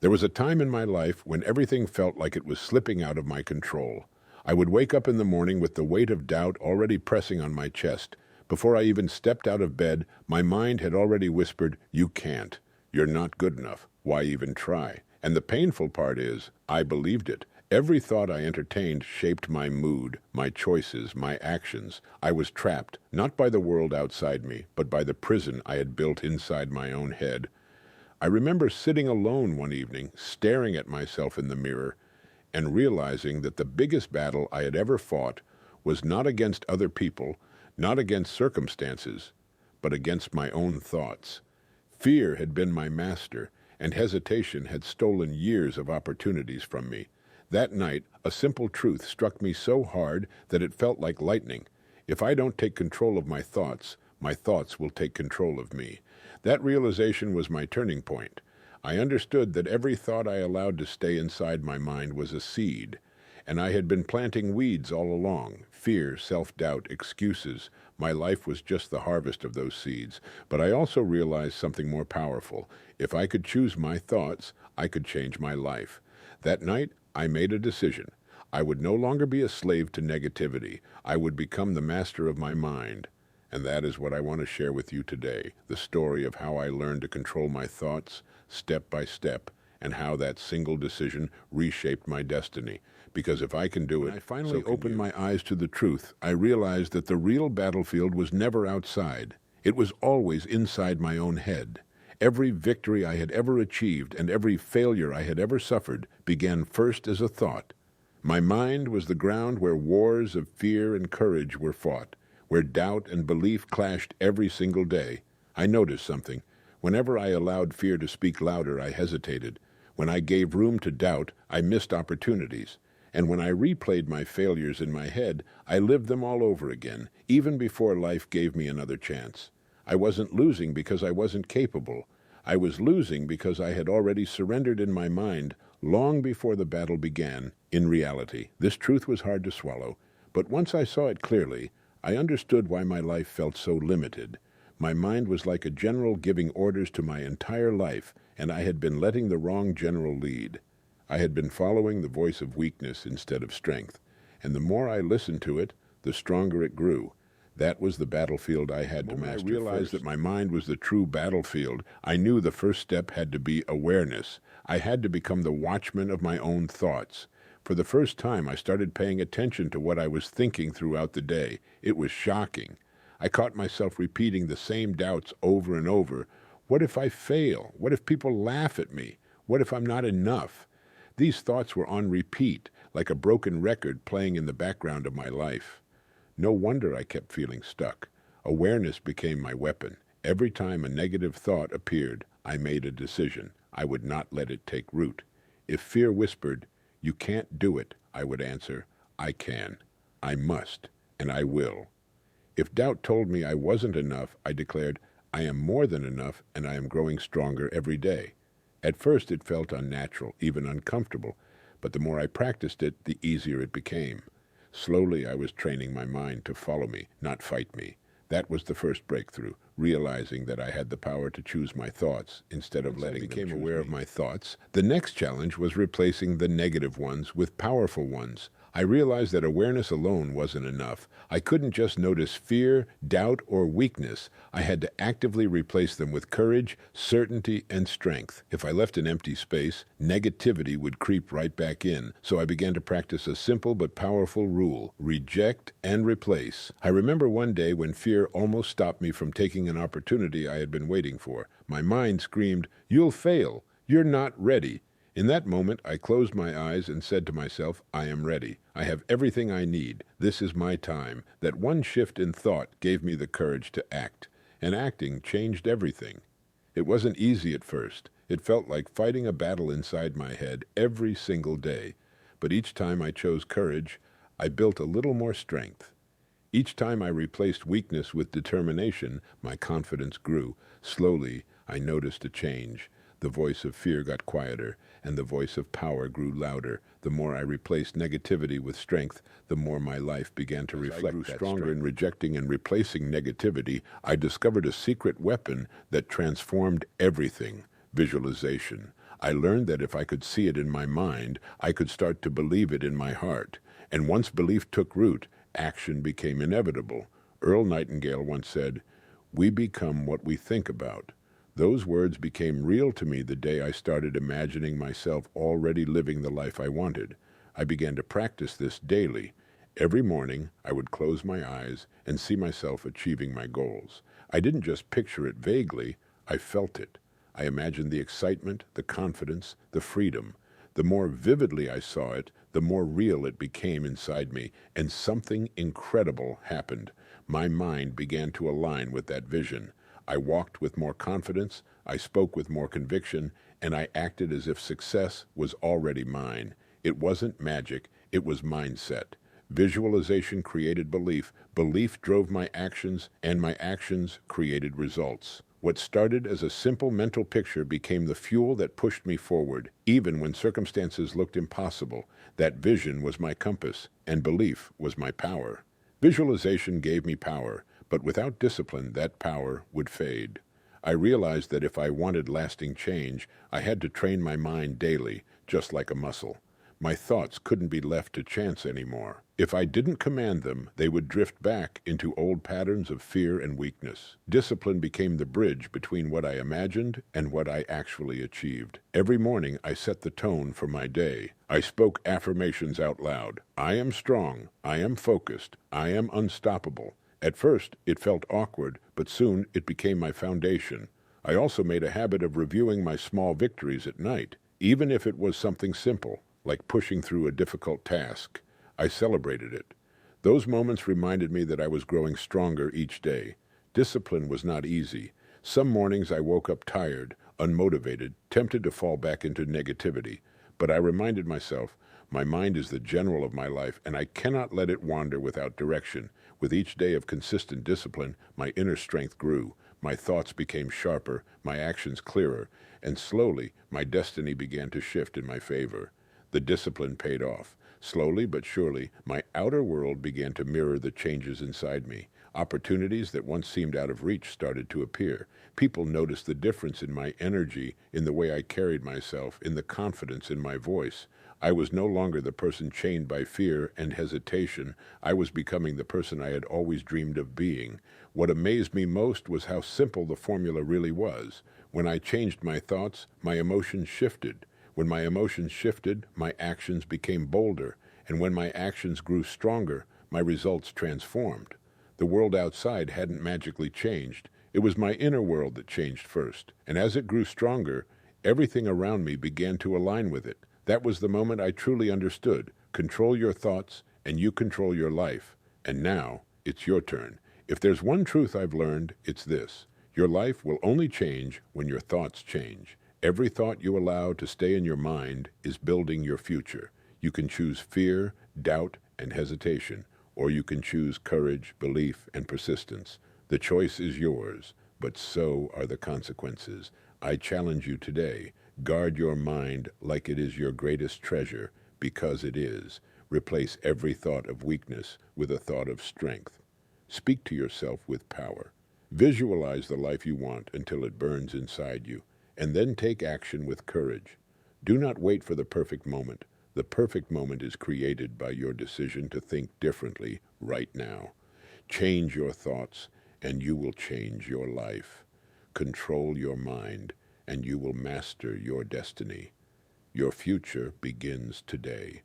There was a time in my life when everything felt like it was slipping out of my control. I would wake up in the morning with the weight of doubt already pressing on my chest. Before I even stepped out of bed, my mind had already whispered, "You can't. You're not good enough. Why even try?" And the painful part is, I believed it. Every thought I entertained shaped my mood, my choices, my actions. I was trapped, not by the world outside me, but by the prison I had built inside my own head. I remember sitting alone one evening, staring at myself in the mirror, and realizing that the biggest battle I had ever fought was not against other people, not against circumstances, but against my own thoughts. Fear had been my master, and hesitation had stolen years of opportunities from me. That night, a simple truth struck me so hard that it felt like lightning. If I don't take control of my thoughts will take control of me. That realization was my turning point. I understood that every thought I allowed to stay inside my mind was a seed, and I had been planting weeds all along. Fear, self-doubt, excuses. My life was just the harvest of those seeds. But I also realized something more powerful. If I could choose my thoughts, I could change my life. That night, I made a decision. I would no longer be a slave to negativity. I would become the master of my mind. And that is what I want to share with you today, the story of how I learned to control my thoughts, step by step, and how that single decision reshaped my destiny. Because if I can do it, I finally opened my eyes to the truth. I realized that the real battlefield was never outside. It was always inside my own head. Every victory I had ever achieved and every failure I had ever suffered began first as a thought. My mind was the ground where wars of fear and courage were fought, where doubt and belief clashed every single day. I noticed something. Whenever I allowed fear to speak louder, I hesitated. When I gave room to doubt, I missed opportunities. And when I replayed my failures in my head, I lived them all over again, even before life gave me another chance. I wasn't losing because I wasn't capable. I was losing because I had already surrendered in my mind long before the battle began. In reality, this truth was hard to swallow, but once I saw it clearly, I understood why my life felt so limited. My mind was like a general giving orders to my entire life, and I had been letting the wrong general lead. I had been following the voice of weakness instead of strength, and the more I listened to it, the stronger it grew. That was the battlefield I had to master. When I realized that my mind was the true battlefield, I knew the first step had to be awareness. I had to become the watchman of my own thoughts. For the first time, I started paying attention to what I was thinking throughout the day. It was shocking. I caught myself repeating the same doubts over and over. What if I fail? What if people laugh at me? What if I'm not enough? These thoughts were on repeat, like a broken record playing in the background of my life. No wonder I kept feeling stuck. Awareness became my weapon. Every time a negative thought appeared, I made a decision. I would not let it take root. If fear whispered, "You can't do it," I would answer, "I can, I must, and I will." If doubt told me I wasn't enough, I declared, "I am more than enough, and I am growing stronger every day." At first it felt unnatural, even uncomfortable, but the more I practiced it, the easier it became. Slowly I was training my mind to follow me, not fight me. That was the first breakthrough, realizing that I had the power to choose my thoughts instead of letting them choose me. Once I became aware of my thoughts, the next challenge was replacing the negative ones with powerful ones. I realized that awareness alone wasn't enough. I couldn't just notice fear, doubt, or weakness. I had to actively replace them with courage, certainty, and strength. If I left an empty space, negativity would creep right back in. So I began to practice a simple but powerful rule: reject and replace. I remember one day when fear almost stopped me from taking an opportunity I had been waiting for. My mind screamed, "You'll fail. You're not ready." In that moment, I closed my eyes and said to myself, "I am ready. I have everything I need. This is my time." That one shift in thought gave me the courage to act, and acting changed everything. It wasn't easy at first. It felt like fighting a battle inside my head every single day. But each time I chose courage, I built a little more strength. Each time I replaced weakness with determination, my confidence grew. Slowly, I noticed a change. The voice of fear got quieter, and the voice of power grew louder. The more I replaced negativity with strength, the more my life began to reflect that strength. As I grew stronger in rejecting and replacing negativity, I discovered a secret weapon that transformed everything: visualization. I learned that if I could see it in my mind, I could start to believe it in my heart. And once belief took root, action became inevitable. Earl Nightingale once said, "We become what we think about." Those words became real to me the day I started imagining myself already living the life I wanted. I began to practice this daily. Every morning, I would close my eyes and see myself achieving my goals. I didn't just picture it vaguely, I felt it. I imagined the excitement, the confidence, the freedom. The more vividly I saw it, the more real it became inside me, and something incredible happened. My mind began to align with that vision. I walked with more confidence, I spoke with more conviction, and I acted as if success was already mine. It wasn't magic, it was mindset. Visualization created belief, belief drove my actions, and my actions created results. What started as a simple mental picture became the fuel that pushed me forward, even when circumstances looked impossible. That vision was my compass, and belief was my power. Visualization gave me power, but without discipline, that power would fade. I realized that if I wanted lasting change, I had to train my mind daily, just like a muscle. My thoughts couldn't be left to chance anymore. If I didn't command them, they would drift back into old patterns of fear and weakness. Discipline became the bridge between what I imagined and what I actually achieved. Every morning, I set the tone for my day. I spoke affirmations out loud. I am strong. I am focused. I am unstoppable. At first, it felt awkward, but soon it became my foundation. I also made a habit of reviewing my small victories at night, even if it was something simple, like pushing through a difficult task. I celebrated it. Those moments reminded me that I was growing stronger each day. Discipline was not easy. Some mornings I woke up tired, unmotivated, tempted to fall back into negativity. But I reminded myself, my mind is the general of my life, and I cannot let it wander without direction. With each day of consistent discipline, my inner strength grew. My thoughts became sharper, my actions clearer, and slowly my destiny began to shift in my favor. The discipline paid off. Slowly but surely, my outer world began to mirror the changes inside me. Opportunities that once seemed out of reach started to appear. People noticed the difference in my energy, in the way I carried myself, in the confidence in my voice. I was no longer the person chained by fear and hesitation. I was becoming the person I had always dreamed of being. What amazed me most was how simple the formula really was. When I changed my thoughts, my emotions shifted. When my emotions shifted, my actions became bolder, and when my actions grew stronger, my results transformed. The world outside hadn't magically changed. It was my inner world that changed first, and as it grew stronger, everything around me began to align with it. That was the moment I truly understood. Control your thoughts, and you control your life. And now, it's your turn. If there's one truth I've learned, it's this. Your life will only change when your thoughts change. Every thought you allow to stay in your mind is building your future. You can choose fear, doubt, and hesitation, or you can choose courage, belief, and persistence. The choice is yours, but so are the consequences. I challenge you today, guard your mind like it is your greatest treasure, because it is. Replace every thought of weakness with a thought of strength. Speak to yourself with power. Visualize the life you want until it burns inside you, and then take action with courage. Do not wait for the perfect moment. The perfect moment is created by your decision to think differently right now. Change your thoughts, and you will change your life. Control your mind, and you will master your destiny. Your future begins today.